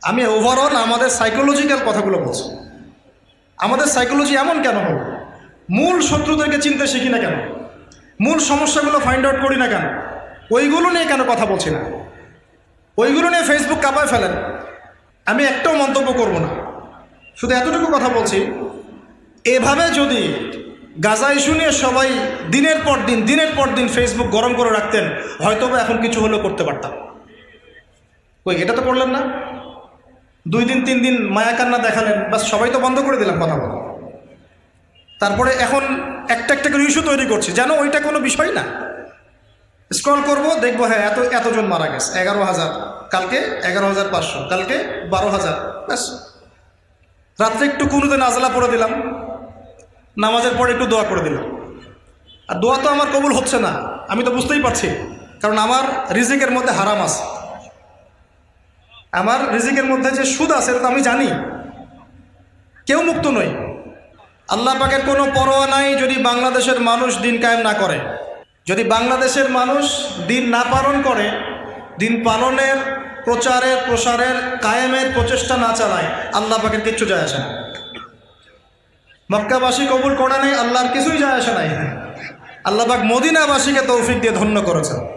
আমি ওভারঅল আমাদের সাইকোলজিক্যাল কথাগুলো বলছি। আমাদের সাইকোলজি এমন কেন হল? মূল শত্রুদেরকে চিনতে শিখি না কেন? মূল সমস্যাগুলো ফাইন্ড আউট করি না কেন? ওইগুলো নিয়ে কেন কথা বলছি না? ওইগুলো নিয়ে ফেসবুক কাঁপায় ফেলেন, আমি একটাও মন্তব্য করব না। শুধু এতটুকু কথা বলছি, এভাবে যদি গাজা ইস্যু নিয়ে সবাই দিনের পর দিন ফেসবুক গরম করে রাখতেন, হয়তো বা এখন কিছু হলেও করতে পারতাম। কই, এটা তো করলেন না। 2 দিন 3 দিন মায়া কান্না দেখালেন, বাস সবাই তো বন্ধ করে দিলাম কথা বলা। তারপরে এখন একটা করে ইস্যু তৈরি করছি যেন ওইটা কোনো বিষয় না। স্ক্রল করব, দেখবো হ্যাঁ এতজন মারা গেছে, 11,000, কালকে 11,500, কালকে 12,000, ব্যাস। রাত্রে একটু কুনুতে নাজলা পড়ে দিলাম, নামাজের পরে একটু দোয়া করে দিলাম। আর দোয়া তো আমার কবুল হচ্ছে না, আমি তো বুঝতেই পারছি, কারণ আমার রিজিকের মধ্যে হারাম আছে, আমার রিজিকের মধ্যে যে সুদ আছে এটা তো আমি জানি। কেউ মুক্ত নই। আল্লাহ পাকের কোনো পরোয়া নাই যদি বাংলাদেশের মানুষ দিন কায়েম না করে। যদি বাংলাদেশের মানুষ দিন না পালন করে, দিন পালনের, প্রচারের, প্রসারের, কায়েমের প্রচেষ্টা না চালায়, আল্লাহ পাকের কিচ্ছু যায় আসে না। মক্কাবাসী কবুল করে নেই, আল্লাহর কিছুই যায় আসে নাই। আল্লাহ পাক মদিনাবাসীকে তৌফিক দিয়ে ধন্য করেছেন।